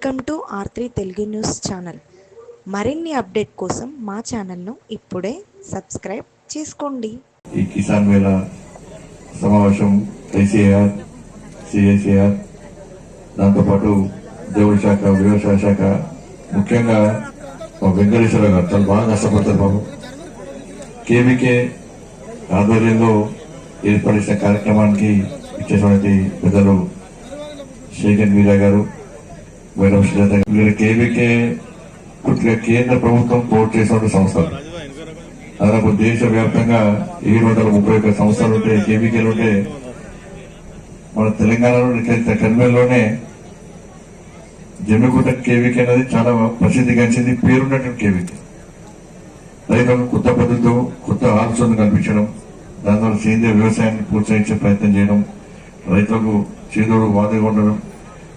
Welcome to R3 Telugu news channel. మరిన్ని update కోసం మా ఛానల్ను ఇప్పుడే సబ్స్క్రైబ్ చేసుకోండి. ఈ కిసాన్ మేళ సమావేశం ఐసీఆర్ సిఎస్ఆర్ దాంతోపాటు దేవుడి శాఖ వ్యవసాయ శాఖ ముఖ్యంగా వెంకటేశ్వర గారు చాలా బాగా కష్టపడతారు బాబు. కేవీకే ఆధ్వర్యంలో ఏర్పడిన కార్యక్రమానికి ఇచ్చేటువంటి పెద్దలు శేఖర్ మీరా గారు, మేడం శ్రీలత గారు, కేవీకే పూర్తిగా కేంద్ర ప్రభుత్వం పోర్ట్ చేసిన సంస్థలు. దాదాపు దేశవ్యాప్తంగా 731 సంస్థలు ఉంటే కేవీకేలు ఉంటే మన తెలంగాణలో కర్నూలులోనే జమ్మిగుట్ట కేవీకే అనేది చాలా ప్రసిద్ధిగాంచింది, పేరున్నటువంటి కేవీకే. రైతులకు కొత్త పద్ధతితో కొత్త ఆలోచనలు కల్పించడం, దాని ద్వారా సేంద్రీయ వ్యవసాయాన్ని ప్రోత్సహించే ప్రయత్నం చేయడం, రైతులకు చేదోడు వాదగా ఉండడం.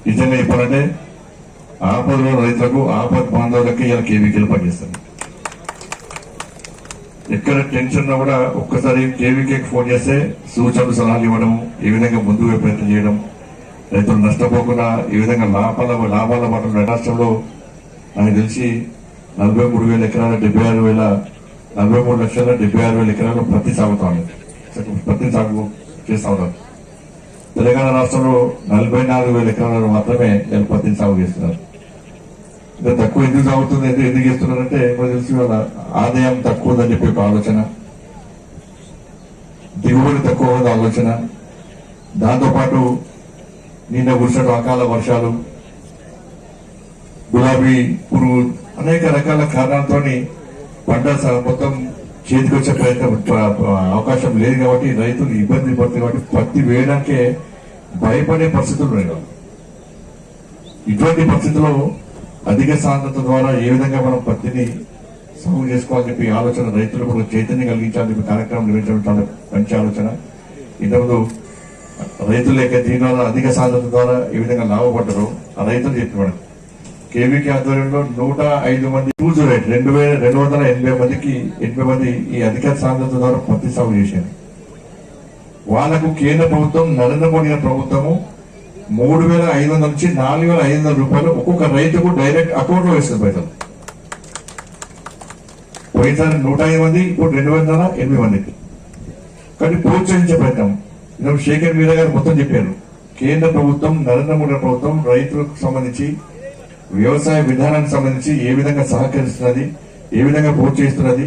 నిజంగా చెప్పాలంటే ఆపదలో రైతులకు ఆపద బాంధవులకి ఇలా కేవీకేలు పనిచేస్తారు. ఎక్కడ టెన్షన్ ఉన్నా కూడా ఒక్కసారి కేవీకేకి ఫోన్ చేస్తే సూచనలు సలహాలు ఇవ్వడం, ఏ విధంగా ముందుకు ప్రయత్నం చేయడం, రైతులు నష్టపోకుండా ఏ విధంగా లాభాల పడడం. రాష్ట్రంలో నాకు తెలిసి 43,000 ఎకరాల 43,76,000 ఎకరాలు పత్తి సాగుతా ఉంది, పత్తి సాగు చేస్తా ఉన్నారు. తెలంగాణ రాష్ట్రంలో 44,000 ఎకరాలు మాత్రమే పత్తిని సాగు చేస్తున్నారు. ఇంకా తక్కువ ఎందుకు సాగుతుంది, ఎందుకు చేస్తున్నారంటే మనకు తెలిసి వాళ్ళ ఆదాయం తక్కువ ఉందని చెప్పి ఒక ఆలోచన, దిగుబడి తక్కువ ఉంది ఆలోచన, దాంతోపాటు నిన్న కురిసిన అకాల వర్షాలు, గులాబీ పురుగు, అనేక రకాల కారణాలతో పంట మొత్తం చేతికి వచ్చే అవకాశం లేదు కాబట్టి రైతులు ఇబ్బంది పడుతుంది. కాబట్టి పత్తి వేయడానికే భయపడే పరిస్థితులు ఉన్నాయి. ఇటువంటి పరిస్థితుల్లో అధిక సాంద్రత ద్వారా ఏ విధంగా మనం పత్తిని సాగు చేసుకోవాలని చెప్పి ఆలోచన, రైతులకు కూడా చైతన్యం కలిగించాలని చెప్పి కార్యక్రమం నిర్వహించడం చాలా మంచి ఆలోచన. ఇంతకుముందు రైతుల యొక్క దీని ద్వారా అధిక సాంద్రత ద్వారా ఏ విధంగా లాభపడ్డారో ఆ రైతులు చెప్పిన కేవీకే ఆధ్వర్యంలో 105 మంది 2,280 మంది ఈ అధిక సాంద్రత ద్వారా పత్తి సాగు చేశారు. వాళ్లకు కేంద్ర ప్రభుత్వం నరేంద్ర మోడీ గారి ప్రభుత్వము 3,500 నుంచి 4,500 రూపాయలు ఒక్కొక్క రైతుకు డైరెక్ట్ అకౌంట్ లో వేస్తుంది పైసలు. పోయినసారి 105 మంది, ఇప్పుడు 208 మందికి. కానీ ప్రోత్సహించే ప్రయత్నం శేఖర్ మీరా గారు మొత్తం చెప్పారు. కేంద్ర ప్రభుత్వం నరేంద్ర మోడీ ప్రభుత్వం రైతులకు సంబంధించి వ్యవసాయ విధానానికి సంబంధించి ఏ విధంగా సహకరిస్తున్నది, ఏ విధంగా ప్రోత్సహిస్తున్నది,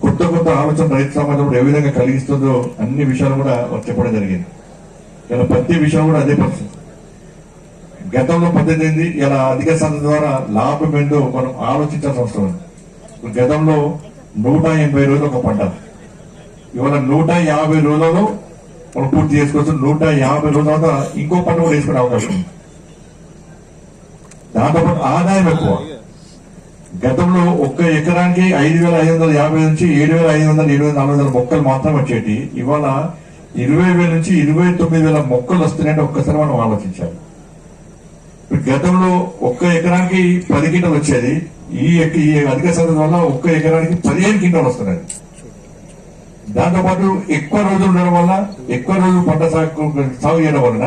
కొత్త కొత్త ఆలోచన రైతు సమాజంలో ఏ విధంగా కలిగిస్తుందో అన్ని విషయాలు కూడా చెప్పడం జరిగింది. ఇలా ప్రతి విషయం కూడా అదే పరిస్థితి. గతంలో పద్ధతి ఏంది, ఇలా అధిక సాంద్రత ద్వారా లాభం ఏందో మనం ఆలోచించాల్సిన అవసరం ఉంది. గతంలో 180 రోజులు ఒక పంట, ఇవాళ 150 రోజులలో మనం పూర్తి చేసుకోవచ్చు. 150 రోజుల తర్వాత ఇంకో పంట కూడా వేసుకునే అవకాశం ఉంది. దాంతోపాటు ఆదాయం ఎక్కువ. గతంలో ఒక్క ఎకరానికి 5,550 నుంచి 7,500-7,400 మొక్కలు మాత్రం వచ్చేటి, ఇవాళ 20,000 నుంచి 29,000 మొక్కలు వస్తున్నాయంటే ఒక్కసారి మనం ఆలోచించాలి. గతంలో ఒక్క ఎకరానికి 10 క్వింటాలు వచ్చేది, ఈ అధిక సాంద్రత వల్ల ఒక్క ఎకరానికి 15 క్వింటాలు వస్తున్నాయి. దాంతోపాటు ఎక్కువ రోజులు ఉండడం వల్ల, ఎక్కువ రోజులు పంట సాగు చేయడం వలన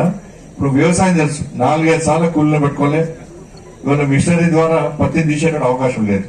ఇప్పుడు వ్యవసాయం తెలుసు 4-5 సార్లు కూలీలో పెట్టుకోలే, ఇవాళ మిషనరీ ద్వారా పత్తిని తీసేటువంటి అవకాశం లేదు.